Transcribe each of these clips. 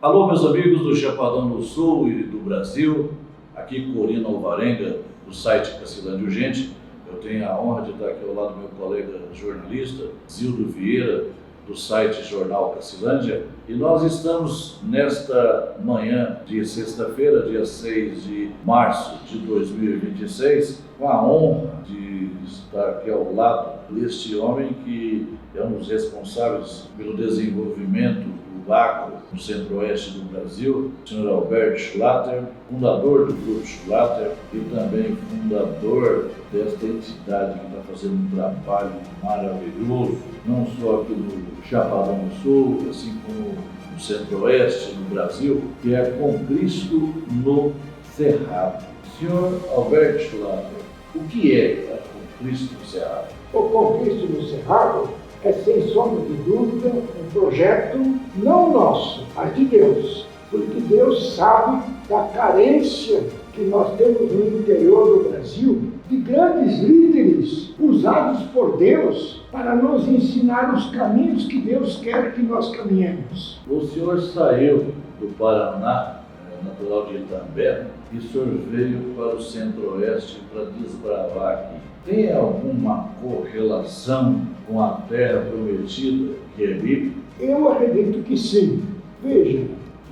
Alô, meus amigos do Chapadão do Sul e do Brasil, aqui Corina Alvarenga, do site Cacilândia Urgente. Eu tenho a honra de estar aqui ao lado do meu colega jornalista, Zildo Vieira, do site Jornal Cacilândia. E nós estamos nesta manhã de sexta-feira, dia 6 de março de 2026, com a honra de estar aqui ao lado deste homem que é um dos responsáveis pelo desenvolvimento do agro no centro-oeste do Brasil, o senhor Alberto Schlatter, fundador do Grupo Schlatter e também fundador desta entidade que está fazendo um trabalho maravilhoso, não só aqui no Chapadão do Sul, assim como no centro-oeste do Brasil, que é Com Cristo no Cerrado. Senhor Alberto Schlatter, o que é Com Cristo no Cerrado? O Com Cristo no Cerrado é, sem sombra de dúvida, um projeto não nosso, mas de Deus. Porque Deus sabe da carência que nós temos no interior do Brasil de grandes líderes usados por Deus para nos ensinar os caminhos que Deus quer que nós caminhemos. O senhor saiu do Paraná, natural de Itambé, e o senhor veio para o centro-oeste para desbravar aqui. Tem alguma correlação com a terra prometida que é bíblica? Eu acredito que sim. Veja,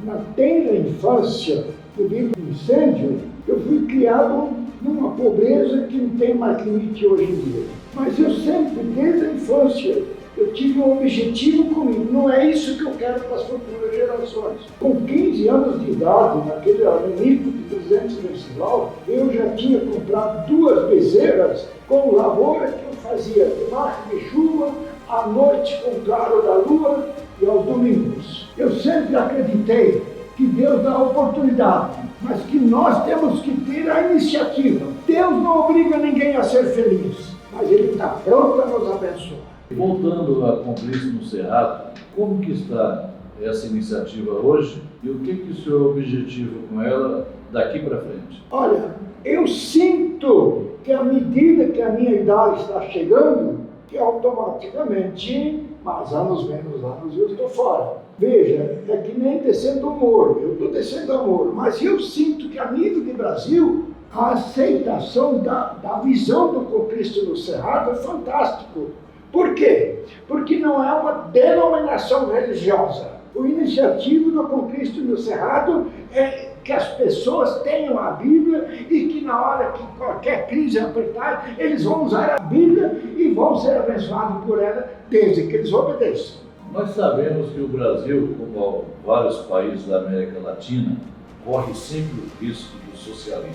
na tenra infância, devido ao incêndio, eu fui criado numa pobreza que não tem mais limite hoje em dia. Mas eu sempre, desde a infância, eu tive um objetivo comigo. Não é isso que eu quero para as futuras gerações. Com 15 anos de idade, naquele início de presentes venceslau, eu já tinha comprado 2 bezerras com lavoura que eu fazia debaixo de chuva, à noite com o claro da lua e aos domingos. Eu sempre acreditei que Deus dá a oportunidade, mas que nós temos que ter a iniciativa. Deus não obriga ninguém a ser feliz, mas Ele está pronto a nos abençoar. Voltando a Com Cristo no Cerrado, como que está essa iniciativa hoje e o que o senhor objetiva com ela daqui para frente? Olha, eu sinto que à medida que a minha idade está chegando, que automaticamente, mais anos, menos anos, eu estou fora. Veja, é que nem descendo o morro, eu estou descendo o morro, mas eu sinto que a nível de Brasil, a aceitação da visão do Com Cristo no Cerrado é fantástico. Por quê? Porque não é uma denominação religiosa. O iniciativo do Com Cristo no Cerrado é que as pessoas tenham a Bíblia e que na hora que qualquer crise apertar, eles vão usar a Bíblia e vão ser abençoados por ela, desde que eles obedeçam. Nós sabemos que o Brasil, como vários países da América Latina, corre sempre o risco do socialismo.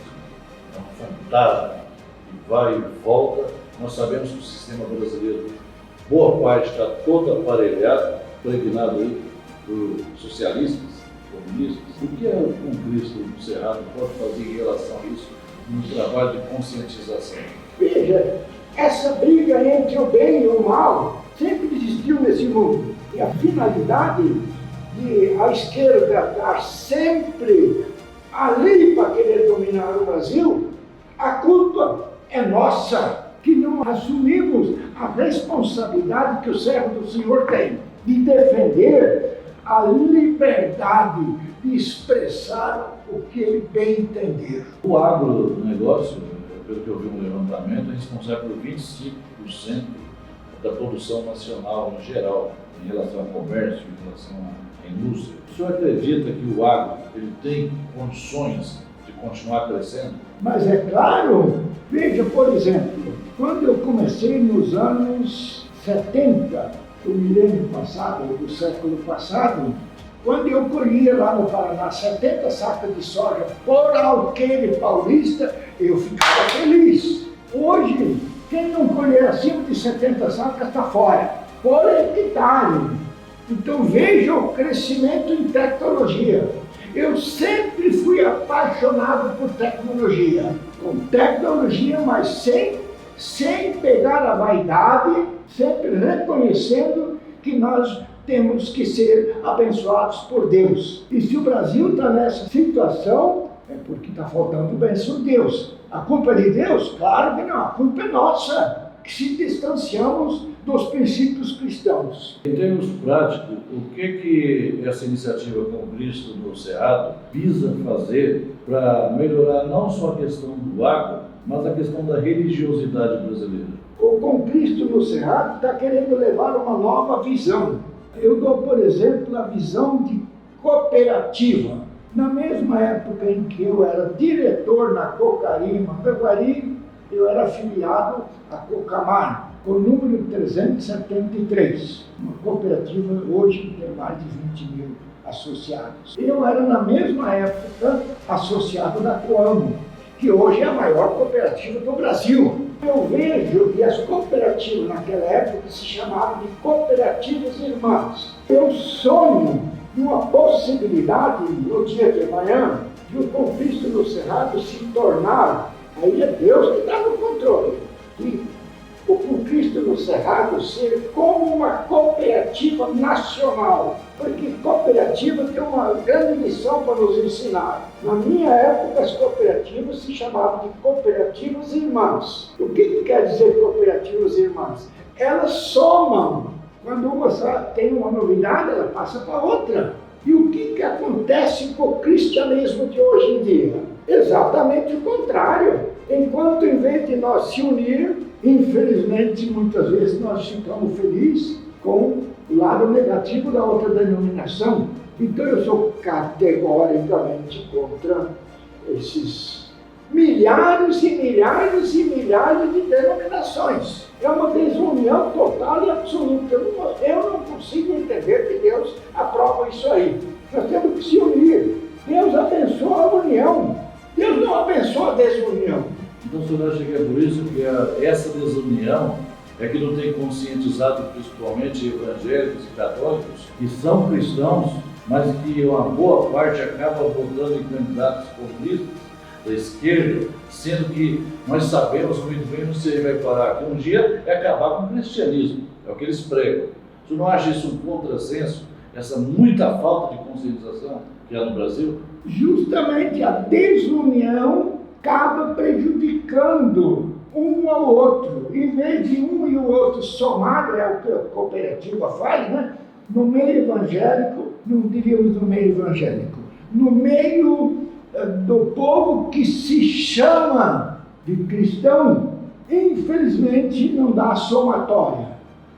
É um fantasma que vai e volta. Nós sabemos que o sistema brasileiro, boa parte está todo aparelhado, impregnado aí por socialistas, comunistas. O que é o Com Cristo no Cerrado pode fazer em relação a isso no trabalho de conscientização? Veja, essa briga entre o bem e o mal sempre existiu nesse mundo. E a finalidade de a esquerda estar sempre ali para querer dominar o Brasil, a culpa é nossa, que não assumimos a responsabilidade que o servo do Senhor tem de defender a liberdade de expressar o que ele bem entender. O agronegócio, pelo que eu vi no levantamento, é responsável por 25% da produção nacional em geral, em relação ao comércio, em relação à indústria. O senhor acredita que o agro ele tem condições de continuar crescendo? Mas é claro, veja, por exemplo, quando eu comecei nos anos 70, do milênio passado, do século passado, quando eu colhia lá no Paraná 70 sacas de soja por alqueire paulista, eu ficava feliz. Hoje, quem não colher acima de 70 sacas está fora, por hectare. Então veja o crescimento em tecnologia. Eu sempre fui apaixonado por tecnologia, com tecnologia, mas sem pegar a vaidade, sempre reconhecendo que nós temos que ser abençoados por Deus. E se o Brasil está nessa situação, é porque está faltando bênção de Deus. A culpa é de Deus? Claro que não, a culpa é nossa, que se distanciamos dos princípios cristãos. Em termos práticos, o que essa iniciativa Com Cristo no Cerrado visa fazer para melhorar não só a questão do agro, mas a questão da religiosidade brasileira? O Com Cristo no Cerrado está querendo levar uma nova visão. Eu dou, por exemplo, a visão de cooperativa. Na mesma época em que eu era diretor na Cocaria, em Mandaguari, eu era afiliado à Cocamar, com o número 373, uma cooperativa hoje que tem mais de 20 mil associados. Eu era, na mesma época, associado da Coamo, que hoje é a maior cooperativa do Brasil. Eu vejo que as cooperativas naquela época se chamavam de cooperativas irmãs. Eu sonho de uma possibilidade, no dia de amanhã, de o Com Cristo no Cerrado se tornar, aí é Deus que está no controle, e o Com Cristo no Cerrado ser como uma cooperativa nacional, porque cooperativa tem uma grande lição para nos ensinar. Na minha época, as cooperativas se chamavam de cooperativas irmãs. O que quer dizer cooperativas irmãs? Elas somam. Quando uma tem uma novidade, ela passa para outra. E o que acontece com o cristianismo de hoje em dia? Exatamente o contrário. Enquanto, em vez de nós se unir, infelizmente, muitas vezes nós ficamos felizes com o lado negativo da outra denominação. Então, eu sou categoricamente contra esses milhares e milhares e milhares de denominações. É uma desunião total e absoluta. Eu não consigo entender que Deus aprova isso aí. Nós temos que se unir. Deus abençoa a união. Deus não abençoa a desunião. Então, o senhor acha que é por isso que essa desunião é que não tem conscientizado principalmente evangélicos e católicos, que são cristãos, mas que uma boa parte acaba votando em candidatos populistas da esquerda, sendo que nós sabemos muito bem onde você vai parar aqui um dia é acabar com o cristianismo, é o que eles pregam. O senhor não acha isso um contrassenso, essa muita falta de conscientização que há no Brasil? Justamente a desunião acaba prejudicando um ao outro. Em vez de um e o outro somar, é o que a cooperativa faz, né? No meio evangélico, não diríamos no meio evangélico, no meio do povo que se chama de cristão, infelizmente não dá somatória,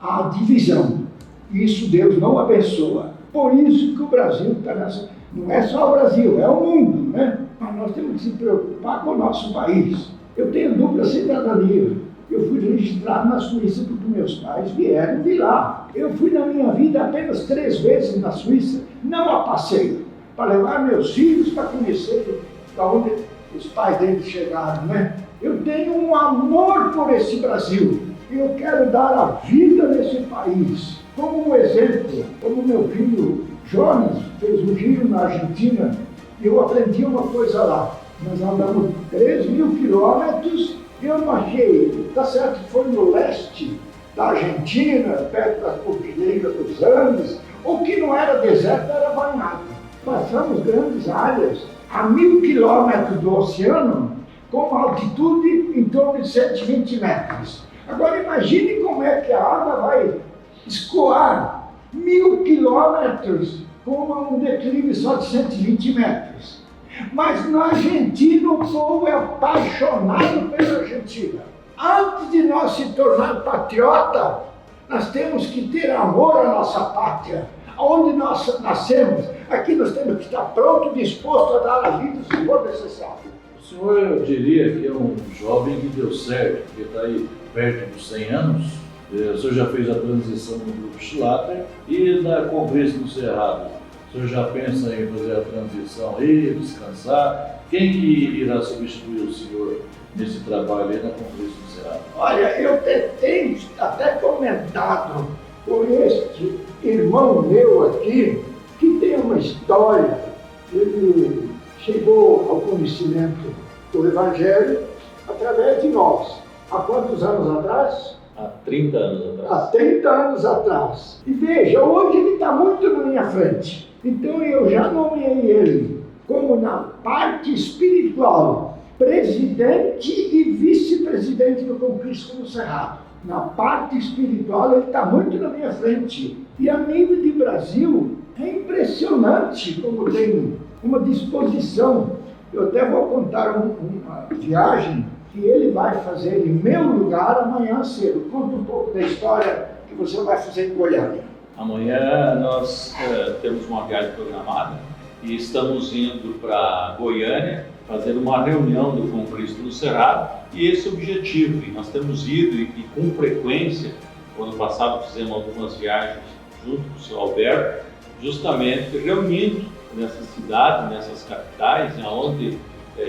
há divisão. Isso Deus não abençoa. Por isso que o Brasil está nessa... Não é só o Brasil, é o mundo, né? Mas nós temos que se preocupar com o nosso país. Eu tenho dupla cidadania. Eu fui registrado na Suíça porque meus pais vieram de lá. Eu fui na minha vida apenas 3 vezes na Suíça, não a passeio, para levar meus filhos para conhecer para onde os pais deles chegaram, né? Eu tenho um amor por esse Brasil. Eu quero dar a vida nesse país. Como um exemplo, como meu filho Jonas fez um giro na Argentina, e eu aprendi uma coisa lá. Nós andamos 3.000 quilômetros e eu não achei, tá certo que foi no leste da Argentina, perto da Cordilheira dos Andes, o que não era deserto era banhado. Passamos grandes áreas a 1.000 quilômetros do oceano, com uma altitude em torno de 120 metros. Agora imagine como é que a água vai escoar 1.000 quilômetros com um declive só de 120 metros. Mas na Argentina o povo é apaixonado pela Argentina. Antes de nós se tornar patriota, nós temos que ter amor à nossa pátria. Onde nós nascemos, aqui nós temos que estar pronto, disposto a dar a vida se for necessário. O senhor, eu diria que é um jovem que deu certo, porque está aí perto dos 100 anos. O senhor já fez a transição no Grupo Schlatter e na Com Cristo no Cerrado. O senhor já pensa em fazer a transição aí, descansar? Quem que irá substituir o senhor nesse trabalho aí na Com Cristo no Cerrado? Olha, eu tenho até comentado por este irmão meu aqui, que tem uma história. Ele chegou ao conhecimento do Evangelho através de nós. Há quantos anos atrás? Há 30 anos atrás. Há 30 anos atrás. E veja, hoje ele está muito na minha frente. Então eu já nomeei ele como na parte espiritual, presidente e vice-presidente do Com Cristo no Cerrado. Na parte espiritual, ele está muito na minha frente. E a nível de Brasil, é impressionante como tem uma disposição. Eu até vou contar uma viagem que ele vai fazer em meu lugar amanhã cedo. Conta um pouco da história que você vai fazer em Goiânia. Amanhã nós temos uma viagem programada e estamos indo para Goiânia fazer uma reunião do Congresso no Cerrado, e esse é o objetivo. E nós temos ido e com frequência, o ano passado fizemos algumas viagens junto com o senhor Alberto, justamente reunindo nessas cidades, nessas capitais, onde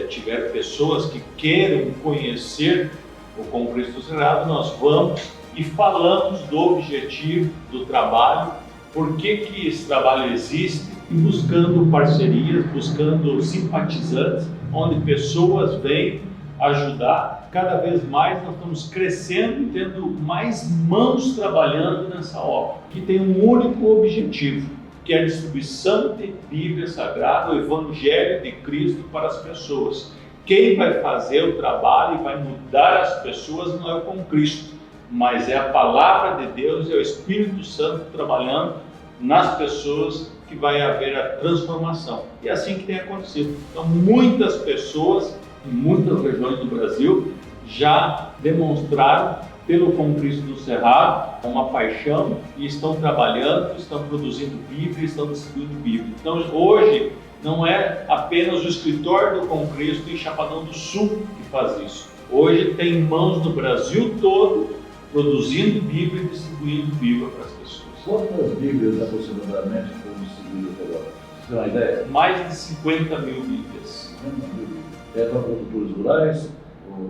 tiver pessoas que queiram conhecer o Congresso do Cerrado, nós vamos e falamos do objetivo do trabalho, por que esse trabalho existe, e buscando parcerias, buscando simpatizantes, onde pessoas vêm ajudar. Cada vez mais nós estamos crescendo e tendo mais mãos trabalhando nessa obra, que tem um único objetivo, que é a distribuição de Bíblia Sagrada, o Evangelho de Cristo para as pessoas. Quem vai fazer o trabalho e vai mudar as pessoas não é o Cristo, mas é a palavra de Deus, é o Espírito Santo trabalhando nas pessoas, que vai haver a transformação. E é assim que tem acontecido. Então, muitas pessoas em muitas regiões do Brasil já demonstraram pelo Congresso do Cerrado uma paixão e estão trabalhando, estão produzindo Bíblia, estão distribuindo Bíblia. Então, hoje não é apenas o escritório do Congresso em Chapadão do Sul que faz isso. Hoje tem mãos no Brasil todo produzindo Bíblia e distribuindo Bíblia para as pessoas. Quantas Bíblias aproximadamente foram distribuídas agora? Você tem uma ideia? Mais de 50 mil Bíblias. 50 mil. É para produtores rurais?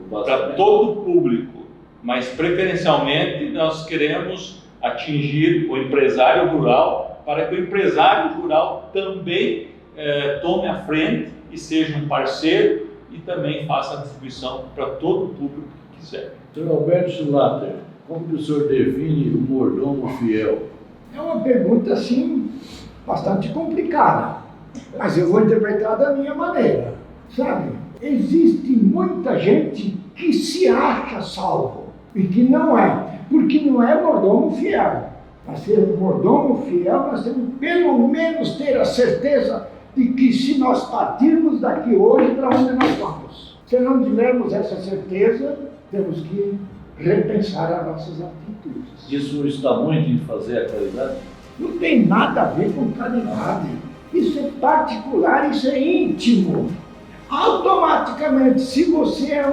Para todo o público, mas preferencialmente nós queremos atingir o empresário rural, para que o empresário rural também tome a frente e seja um parceiro e também faça a distribuição para todo o público que quiser. Sr. Alberto Schlatter, como que o senhor define o mordomo fiel? É uma pergunta, assim, bastante complicada, mas eu vou interpretar da minha maneira, sabe? Existe muita gente que se acha salvo e que não é, porque não é mordomo fiel. Para ser mordomo fiel, nós temos pelo menos ter a certeza de que se nós partirmos daqui hoje, para onde nós vamos? Se não tivermos essa certeza, temos que repensar as nossas atitudes. Isso está muito em fazer a caridade? Não tem nada a ver com caridade. Isso é particular, isso é íntimo. Automaticamente, se você é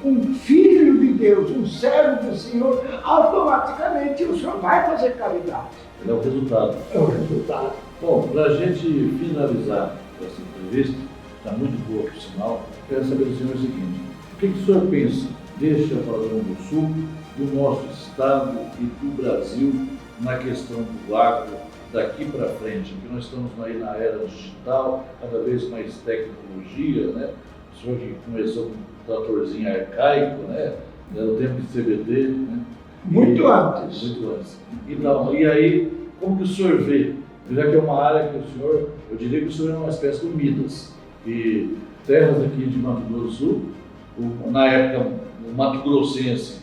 um filho de Deus, um servo do Senhor, automaticamente o Senhor vai fazer caridade. É o resultado. É o resultado. Bom, para a gente finalizar essa entrevista, está muito boa por sinal, quero saber do senhor o seguinte: o que o senhor pensa deste Chapadão do Sul, do nosso estado e do Brasil na questão do agro daqui para frente? Porque nós estamos aí na era digital, cada vez mais tecnologia, né? O senhor que começou com um tratorzinho arcaico, né? Era o tempo de CBT, né? Muito antes. Muito antes. Então, e aí, como que o senhor vê? Já que é uma área que o senhor, eu diria que o senhor é uma espécie de Midas, e terras aqui de Mato Grosso do Sul, na época o Mato Grossense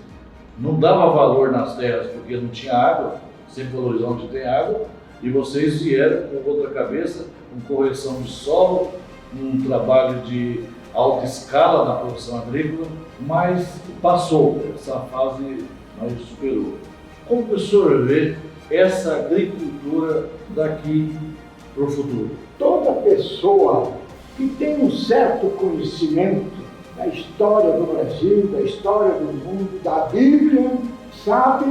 não dava valor nas terras porque não tinha água, sempre valorizar onde tem água, e vocês vieram com outra cabeça, com correção de solo, um trabalho de alta escala na produção agrícola, mas passou, essa fase nós superou. Como o senhor vê essa agricultura daqui para o futuro? Toda pessoa que tem um certo conhecimento da história do Brasil, da história do mundo, da Bíblia, sabe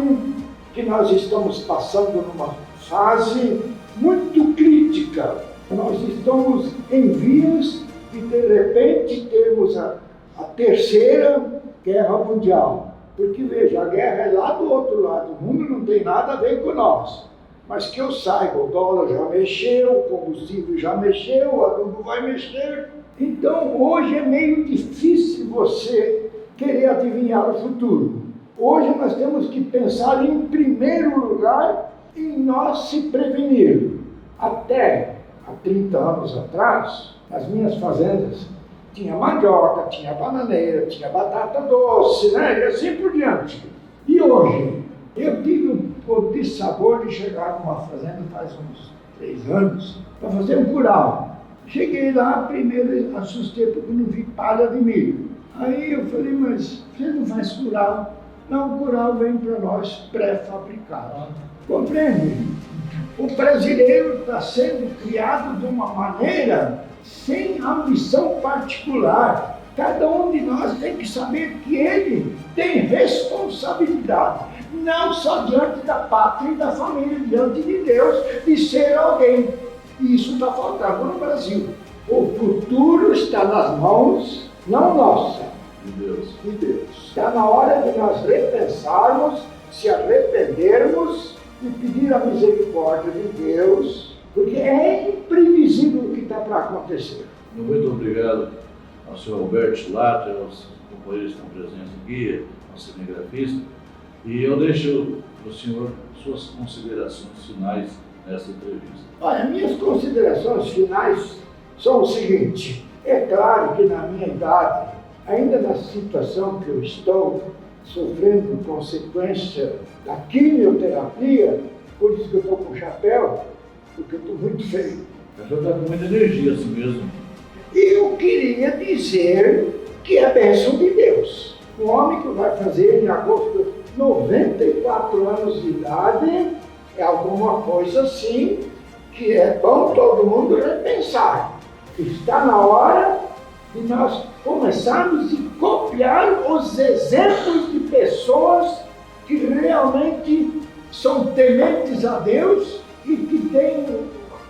que nós estamos passando numa fase muito crítica. Nós estamos em vias de repente, termos a terceira guerra mundial. Porque, veja, a guerra é lá do outro lado, o mundo não tem nada a ver com nós. Mas que eu saiba, o dólar já mexeu, o combustível já mexeu, o adubo vai mexer. Então, hoje é meio difícil você querer adivinhar o futuro. Hoje nós temos que pensar, em primeiro lugar, em nós se prevenir. Até há 30 anos atrás, nas minhas fazendas, tinha mandioca, tinha bananeira, tinha batata doce, né? E assim por diante. E hoje, eu tive o dissabor de chegar numa fazenda faz uns 3 anos para fazer um curau. Cheguei lá, primeiro assustei porque não vi palha de milho. Aí eu falei, mas você não faz curau? Não, o curau vem para nós pré-fabricado. Compreende? O brasileiro está sendo criado de uma maneira sem ambição particular. Cada um de nós tem que saber que ele tem responsabilidade, não só diante da pátria e da família, diante de Deus, de ser alguém. E isso está faltando no Brasil. O futuro está nas mãos, não nossa, De Deus. de Deus. Está na hora de nós repensarmos, se arrependermos e pedir a misericórdia de Deus, porque é imprevisível o que está para acontecer. Muito obrigado ao senhor Alberto Schlatter, aos companheiros que estão presentes aqui, ao cinegrafista. E eu deixo para o senhor suas considerações finais nessa entrevista. Olha, minhas considerações finais são o seguinte: é claro que na minha idade, ainda na situação que eu estou, sofrendo consequência da quimioterapia, por isso que eu estou com chapéu, porque eu estou muito feio. O senhor está com muita energia assim mesmo. E eu queria dizer que é a bênção de Deus. Um homem que vai fazer em agosto 94 anos de idade é alguma coisa assim que é bom todo mundo repensar. Está na hora de nós começarmos a copiar os exemplos de pessoas que realmente são tementes a Deus e que têm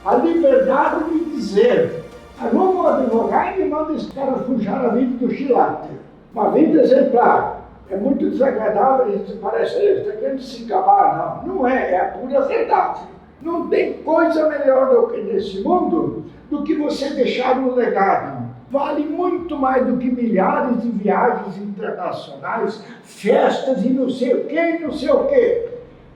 a liberdade de dizer: arruma um advogado e manda esse cara forjar a vida do Schlatter. Uma vida exemplar. É muito desagradável, a gente parece que está querendo se gabar. Não é, é a pura verdade. Não tem coisa melhor do que nesse mundo do que você deixar um legado. Vale muito mais do que milhares de viagens internacionais, festas e não sei o que e não sei o que.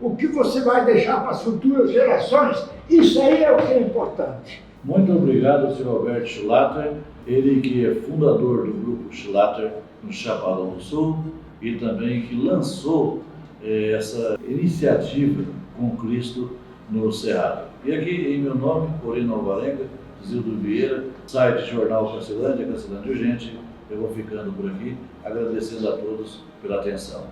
O que você vai deixar para as futuras gerações, isso aí é o que é importante. Muito obrigado, senhor Alberto Schlatter, ele que é fundador do grupo Schlatter no Chapadão do Sul e também que lançou essa iniciativa com Cristo no Cerrado. E aqui, em meu nome, Corino Alvarenga, Zildo Vieira, site Jornal Cacilândia, Cacilândia Urgente, eu vou ficando por aqui, agradecendo a todos pela atenção.